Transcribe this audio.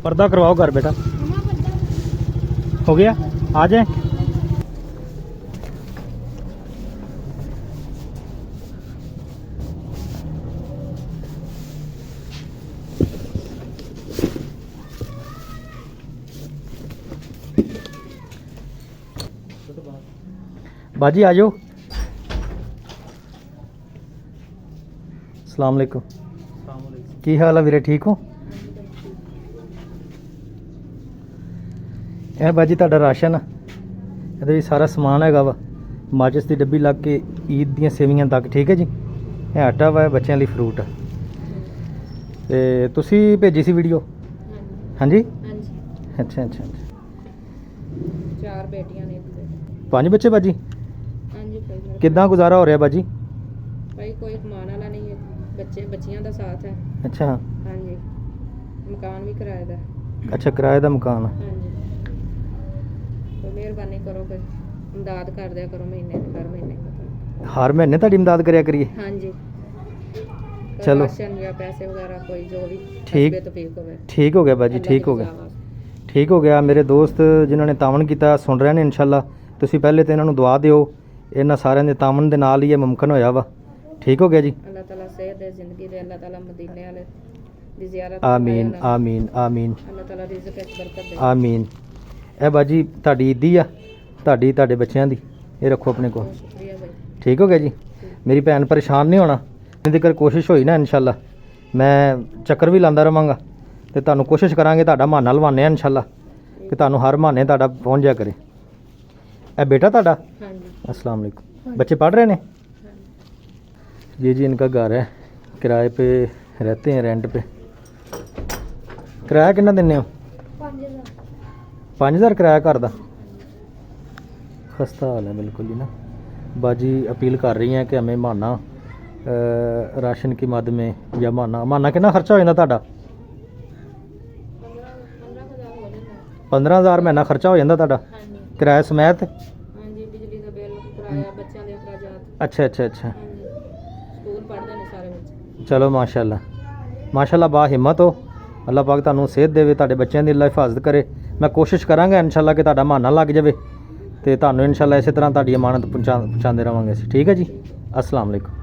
पर्दा करवाओ घर बेटा। हो गया, आ जाए। बाजी आ जाओ। अस्सलाम वालेकुम। की हाल है वीरे, ठीक हो? ਇਹ ਬਾਜੀ ਤੁਹਾਡਾ ਰਾਸ਼ਨ ਆ, ਇਹਦੇ ਵਿੱਚ ਸਾਰਾ ਸਮਾਨ ਹੈਗਾ ਵਾ, ਮਾਚਿਸ ਦੀ ਡੱਬੀ ਲੱਗ ਕੇ ਈਦ ਦੀਆਂ ਸੇਵੀਆਂ ਤੱਕ, ਠੀਕ ਹੈ ਜੀ। ਇਹ ਆਟਾ ਵਾ, ਬੱਚਿਆਂ ਲਈ ਫਰੂਟ ਆ। ਤੇ ਤੁਸੀਂ ਭੇਜੀ ਸੀ ਵੀਡੀਓ? ਹਾਂਜੀ ਹਾਂਜੀ। ਅੱਛਾ ਅੱਛਾ ਅੱਛਾ। 4 ਬੇਟੀਆਂ ਨੇ, 5 ਬੱਚੇ ਬਾਜੀ? ਹਾਂਜੀ ਭਾਈ। ਕਿੱਦਾਂ ਗੁਜ਼ਾਰਾ ਹੋ ਰਿਹਾ ਬਾਜੀ? ਭਾਈ ਕੋਈ ਕਮਾਉਣ ਵਾਲਾ ਨਹੀਂ ਹੈ, ਬੱਚਿਆਂ ਦਾ ਸਾਥ ਹੈ। ਅੱਛਾ ਹਾਂਜੀ, ਮਕਾਨ ਵੀ ਕਿਰਾਏ ਦਾ। ਅੱਛਾ, ਕਿਰਾਏ ਦਾ ਮਕਾਨ ਆ। ਹਾਂਜੀ, ਕੋਈ ਮਿਹਰਬਾਨੀ ਕਰੋ, ਕੋਈ ਇਮਦਾਦ ਕਰ ਦਿਆ ਕਰੋ ਮਹੀਨੇ ਦੀ, ਹਰ ਮਹੀਨੇ। ਹਰ ਮਹੀਨੇ ਤੁਹਾਡੀ ਇਮਦਾਦ ਕਰਿਆ ਕਰੀਏ? ਹਾਂਜੀ, ਚਲੋ ਰਾਸ਼ਨ ਜਾਂ ਪੈਸੇ ਵਗੈਰਾ ਕੋਈ ਜੋ ਵੀ ਠੀਕ, ਤੌਫੀਕ ਹੋਵੇ। ਠੀਕ ਹੋ ਗਿਆ ਬਾਜੀ, ਠੀਕ ਹੋ ਗਿਆ, ਠੀਕ ਹੋ ਗਿਆ। ਮੇਰੇ ਦੋਸਤ ਜਿਨ੍ਹਾਂ ਨੇ ਤਾਮਨ ਕੀਤਾ ਸੁਣ ਰਹੇ ਨੇ, ਇਨਸ਼ਾਅੱਲਾ ਤੁਸੀਂ ਪਹਿਲੇ ਤਾਂ ਇਹਨਾਂ ਨੂੰ ਦੁਆ ਦਿਓ, ਇਹਨਾਂ ਸਾਰਿਆਂ ਦੇ ਤਾਮਨ ਦੇ ਨਾਲ ਹੀ ਇਹ ਮੁਮਕਿਨ ਹੋਇਆ ਵਾ। ਠੀਕ ਹੋ ਗਿਆ ਜੀ। ਅੱਲਾਹ ਤਾਲਾ ਸਿਹਤ ਦੇ, ਜ਼ਿੰਦਗੀ ਦੇ, ਅੱਲਾਹ ਤਾਲਾ ਮਦੀਨੇ ਵਾਲੇ ਦੀ ਜ਼ਿਆਰਤ। ਆਮੀਨ ਆਮੀਨ ਆਮੀਨ। ਅੱਲਾਹ ਤਾਲਾ ਰਿਜ਼ਕ ਵਿੱਚ ਬਰਕਤ ਦੇ। ਆਮੀਨ। ਇਹ ਬਾਜੀ ਤੁਹਾਡੀ ਈਦੀ ਆ, ਤੁਹਾਡੇ ਬੱਚਿਆਂ ਦੀ, ਇਹ ਰੱਖੋ ਆਪਣੇ ਕੋਲ। ਸ਼ੁਕਰੀਆ ਭਾਈ। ਠੀਕ ਹੋ ਗਿਆ ਜੀ। ਮੇਰੀ ਭੈਣ ਪਰੇਸ਼ਾਨ ਨਹੀਂ ਹੋਣਾ, ਜਿੰਨੀ ਤੱਕ ਕੋਸ਼ਿਸ਼ ਹੋਈ ਨਾ ਇਨਸ਼ਾਅੱਲਾ ਮੈਂ ਚੱਕਰ ਵੀ ਲਾਉਂਦਾ ਰਵਾਂਗਾ ਤੇ ਤੁਹਾਨੂੰ ਕੋਸ਼ਿਸ਼ ਕਰਾਂਗੇ, ਤੁਹਾਡਾ ਮਹਾਨਾ ਲਵਾਉਂਦੇ ਆ ਇਨਸ਼ਾਅੱਲਾ ਕਿ ਤੁਹਾਨੂੰ ਹਰ ਮਹੀਨੇ ਤੁਹਾਡਾ ਪਹੁੰਚ ਜਾ करे। ਇਹ बेटा ਤੁਹਾਡਾ? ਹਾਂਜੀ। अस्सलाम वालेकुम। बच्चे पढ़ रहे हैं? ये जी इनका घर है, किराए पे रहते हैं, रेंट पे। किराया कितना देने हो? 5000 किराया घर का। खस्ता हाल है बिल्कुल ही ना। बाजी अपील कर रही हैं कि हमें माना राशन की मद में, या माना कितना खर्चा हो जाता? 15,000 महीना खर्चा हो जाता ਤੁਹਾਡਾ किराया समेत? ਹਾਂਜੀ, ਬਿਜਲੀ ਦਾ ਬਿੱਲ, ਕਿਰਾਇਆ, ਬੱਚਿਆਂ ਦੇ ਅਖਰਾਜਾਤ। अच्छा अच्छा अच्छा। ਸਕੂਲ ਪੜ੍ਹਦੇ ਨੇ ਸਾਰੇ ਬੱਚੇ। चलो माशाल्लाह माशाल्लाह, बा हिम्मत हो। अल्लाह पाक ਤੁਹਾਨੂੰ सेहत देवे, ਤੁਹਾਡੇ ਬੱਚਿਆਂ ਦੀ ਅੱਲਾਹ ਹਿਫਾਜ਼ਤ ਕਰੇ। ਮੈਂ ਕੋਸ਼ਿਸ਼ ਕਰਾਂਗਾ ਇਨਸ਼ਾਅੱਲਾ ਕਿ ਤੁਹਾਡਾ ਮਹਾਨਾ ਲੱਗ ਜਾਵੇ ਤੇ ਤੁਹਾਨੂੰ ਇਨਸ਼ਾਅੱਲਾ ਇਸੇ ਤਰ੍ਹਾਂ ਤੁਹਾਡੀ ਅਮਾਨਤ ਪਹੁੰਚਾਉਂਦੇ ਰਵਾਂਗੇ ਅਸੀਂ। ਠੀਕ ਹੈ ਜੀ। अस्सलाम वालेकुम।